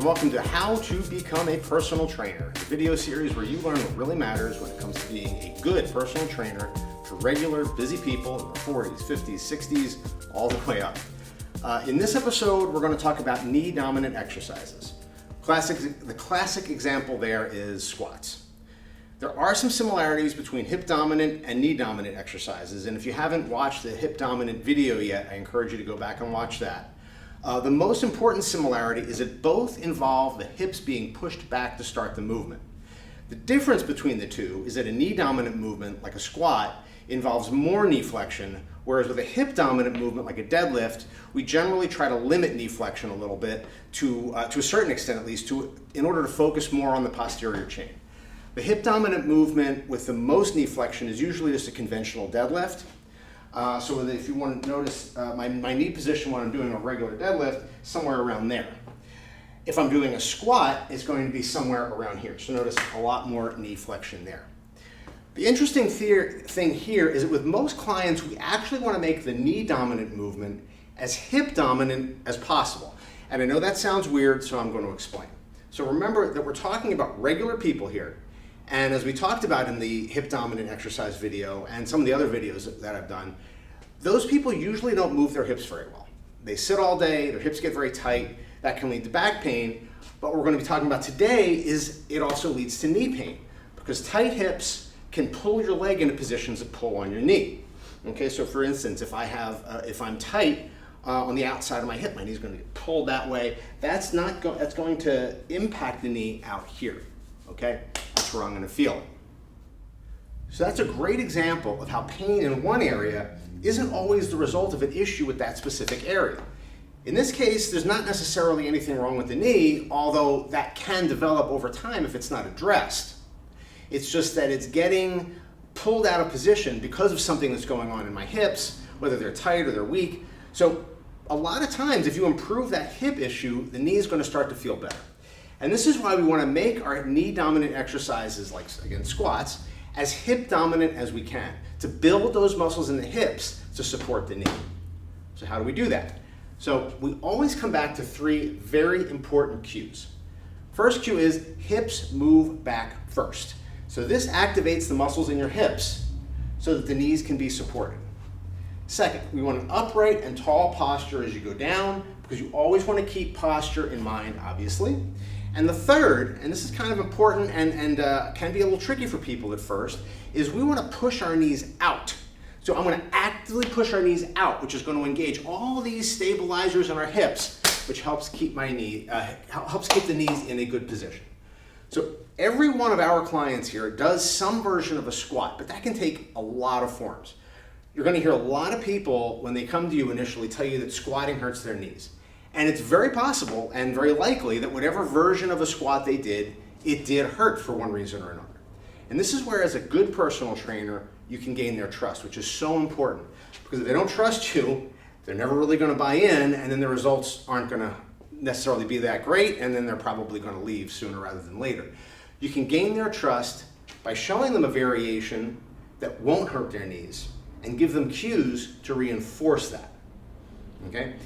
welcome to How to Become a Personal Trainer, a video series where you learn what really matters when it comes to being a good personal trainer for regular, busy people in their 40s, 50s, 60s, all the way up. In this episode, we're going to talk about knee-dominant exercises. The classic example there is squats. There are some similarities between hip-dominant and knee-dominant exercises, and if you haven't watched the hip-dominant video yet, I encourage you to go back and watch that. The most important similarity is that both involve the hips being pushed back to start the movement. The difference between the two is that a knee-dominant movement, like a squat, involves more knee flexion, whereas with a hip-dominant movement, like a deadlift, we generally try to limit knee flexion a little bit, to a certain extent at least, in order to focus more on the posterior chain. The hip-dominant movement with the most knee flexion is usually just a conventional deadlift. So if you want to notice my knee position when I'm doing a regular deadlift, somewhere around there. If I'm doing a squat, it's going to be somewhere around here. So notice a lot more knee flexion there. The interesting thing here is that with most clients, we actually want to make the knee dominant movement as hip dominant as possible. And I know that sounds weird, so I'm going to explain. So remember that we're talking about regular people here. And as we talked about in the hip dominant exercise video and some of the other videos that I've done, those people usually don't move their hips very well. They sit all day, their hips get very tight, that can lead to back pain. But what we're going to be talking about today is it also leads to knee pain, because tight hips can pull your leg into positions that pull on your knee. Okay, so for instance, if I'm tight on the outside of my hip, my knee's going to get pulled that way. That's going to impact the knee out here. Okay, that's where I'm going to feel it. So that's a great example of how pain in one area isn't always the result of an issue with that specific area. In this case, there's not necessarily anything wrong with the knee, although that can develop over time if it's not addressed. It's just that it's getting pulled out of position because of something that's going on in my hips, whether they're tight or they're weak. So a lot of times, if you improve that hip issue, the knee is going to start to feel better. And this is why we want to make our knee-dominant exercises, like, again, squats, as hip-dominant as we can, to build those muscles in the hips to support the knee. So how do we do that? So we always come back to three very important cues. First cue is hips move back first. So this activates the muscles in your hips so that the knees can be supported. Second, we want an upright and tall posture as you go down, because you always want to keep posture in mind, obviously. And the third, and this is kind of important and can be a little tricky for people at first, is we want to push our knees out. So I'm going to actively push our knees out, which is going to engage all these stabilizers in our hips, which helps keep the knees in a good position. So every one of our clients here does some version of a squat, but that can take a lot of forms. You're going to hear a lot of people, when they come to you initially, tell you that squatting hurts their knees. And it's very possible and very likely that whatever version of a squat they did, it did hurt for one reason or another. And this is where, as a good personal trainer, you can gain their trust, which is so important. Because if they don't trust you, they're never really going to buy in, and then the results aren't going to necessarily be that great, and then they're probably going to leave sooner rather than later. You can gain their trust by showing them a variation that won't hurt their knees and give them cues to reinforce that. Okay?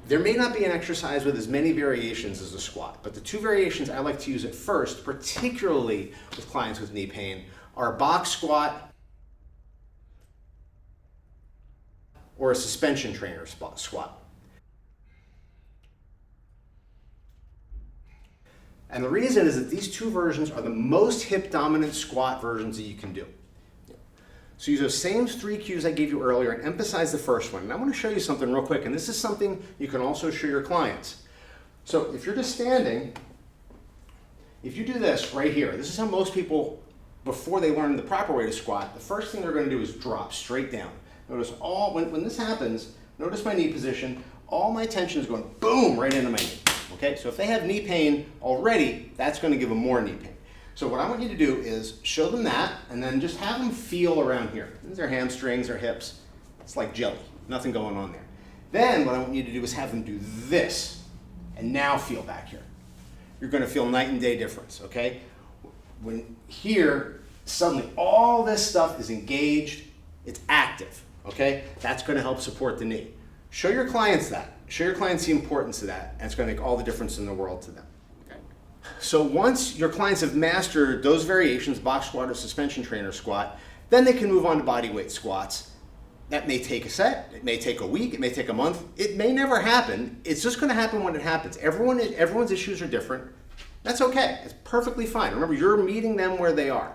There may not be an exercise with as many variations as a squat, but the two variations I like to use at first, particularly with clients with knee pain, are a box squat or a suspension trainer squat. And the reason is that these two versions are the most hip-dominant squat versions that you can do. So use those same three cues I gave you earlier and emphasize the first one. And I want to show you something real quick, and this is something you can also show your clients. So if you're just standing, if you do this right here, this is how most people, before they learn the proper way to squat, the first thing they're going to do is drop straight down. Notice when this happens, notice my knee position, all my tension is going boom right into my knee. Okay, so if they have knee pain already, that's going to give them more knee pain. So what I want you to do is show them that, and then just have them feel around here. These are hamstrings or hips. It's like jelly, nothing going on there. Then what I want you to do is have them do this, and now feel back here. You're going to feel night and day difference, okay? When here, suddenly all this stuff is engaged, it's active, okay? That's going to help support the knee. Show your clients that. Show your clients the importance of that, and it's going to make all the difference in the world to them. So once your clients have mastered those variations, box squat or suspension trainer squat, then they can move on to body weight squats. That may take a set, it may take a week, it may take a month, it may never happen. It's just gonna happen when it happens. Everyone's issues are different. That's okay, it's perfectly fine. Remember, you're meeting them where they are.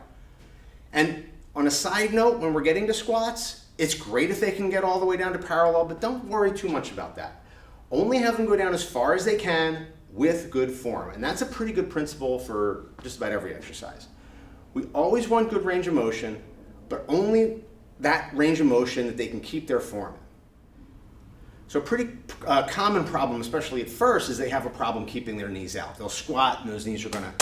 And on a side note, when we're getting to squats, it's great if they can get all the way down to parallel, but don't worry too much about that. Only have them go down as far as they can with good form. And that's a pretty good principle for just about every exercise. We always want good range of motion, but only that range of motion that they can keep their form. So a pretty common problem, especially at first, is they have a problem keeping their knees out. They'll squat and those knees are gonna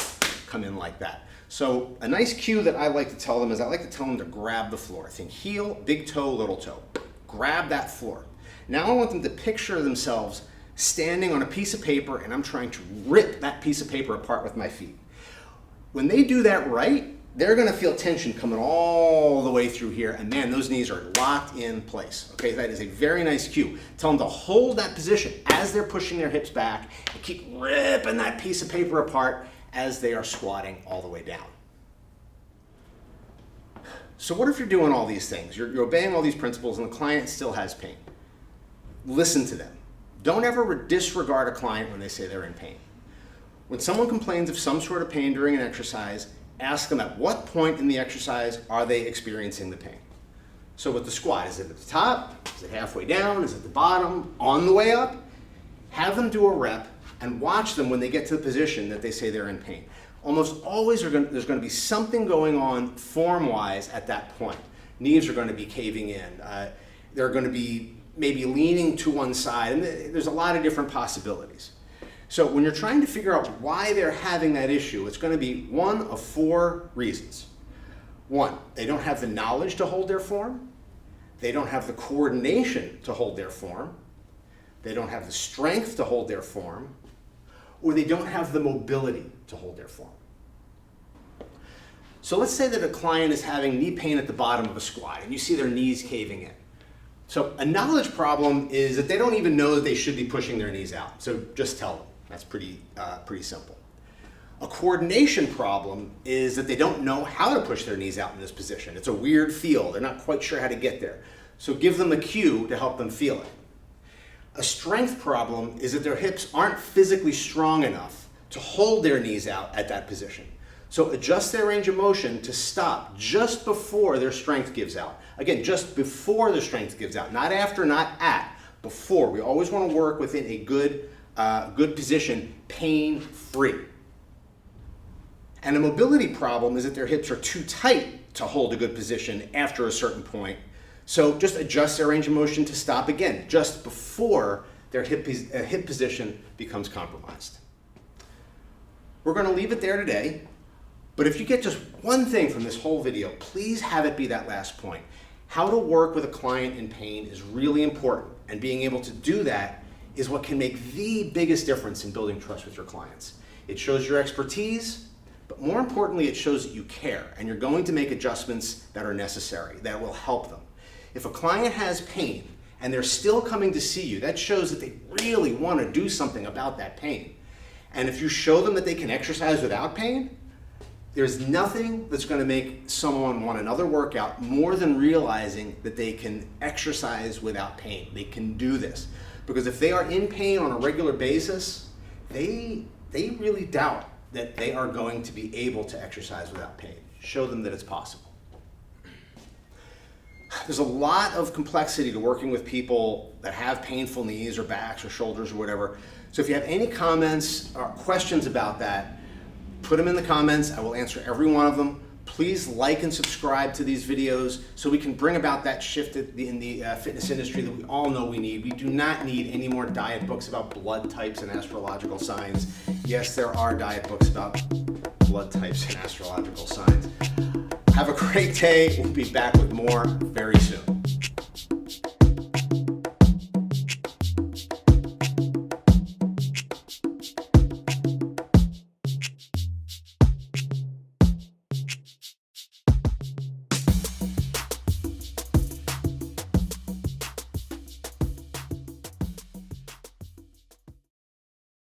come in like that. So a nice cue that I like to tell them is I like to tell them to grab the floor. Think heel, big toe, little toe. Grab that floor. Now I want them to picture themselves standing on a piece of paper and I'm trying to rip that piece of paper apart with my feet. When they do that right, they're gonna feel tension coming all the way through here, and man, those knees are locked in place. Okay, that is a very nice cue. Tell them to hold that position as they're pushing their hips back and keep ripping that piece of paper apart as they are squatting all the way down. So what if you're doing all these things? You're obeying all these principles and the client still has pain. Listen to them. Don't ever disregard a client when they say they're in pain. When someone complains of some sort of pain during an exercise, ask them at what point in the exercise are they experiencing the pain. So with the squat, is it at the top? Is it halfway down? Is it at the bottom? On the way up? Have them do a rep and watch them when they get to the position that they say they're in pain. Almost always there's going to be something going on form-wise at that point. Knees are going to be caving in. They're going to be maybe leaning to one side, and there's a lot of different possibilities. So when you're trying to figure out why they're having that issue, it's going to be one of four reasons. One, they don't have the knowledge to hold their form. They don't have the coordination to hold their form. They don't have the strength to hold their form, or they don't have the mobility to hold their form. So let's say that a client is having knee pain at the bottom of a squat, and you see their knees caving in. So a knowledge problem is that they don't even know that they should be pushing their knees out. So just tell them. That's pretty simple. A coordination problem is that they don't know how to push their knees out in this position. It's a weird feel. They're not quite sure how to get there. So give them a cue to help them feel it. A strength problem is that their hips aren't physically strong enough to hold their knees out at that position. So adjust their range of motion to stop just before their strength gives out. Again, just before the strength gives out, not after, not at, before. We always want to work within a good position, pain-free. And a mobility problem is that their hips are too tight to hold a good position after a certain point. So just adjust their range of motion to stop again, just before their hip position becomes compromised. We're going to leave it there today, but if you get just one thing from this whole video, please have it be that last point. How to work with a client in pain is really important, and being able to do that is what can make the biggest difference in building trust with your clients. It shows your expertise, but more importantly, it shows that you care and you're going to make adjustments that are necessary, that will help them. If a client has pain and they're still coming to see you, that shows that they really want to do something about that pain. And if you show them that they can exercise without pain, there's nothing that's going to make someone want another workout more than realizing that they can exercise without pain. They can do this. Because if they are in pain on a regular basis, they really doubt that they are going to be able to exercise without pain. Show them that it's possible. There's a lot of complexity to working with people that have painful knees or backs or shoulders or whatever. So if you have any comments or questions about that, put them in the comments. I will answer every one of them. Please like and subscribe to these videos so we can bring about that shift in the fitness industry that we all know we need. We do not need any more diet books about blood types and astrological signs. Yes, there are diet books about blood types and astrological signs. Have a great day. We'll be back with more very soon.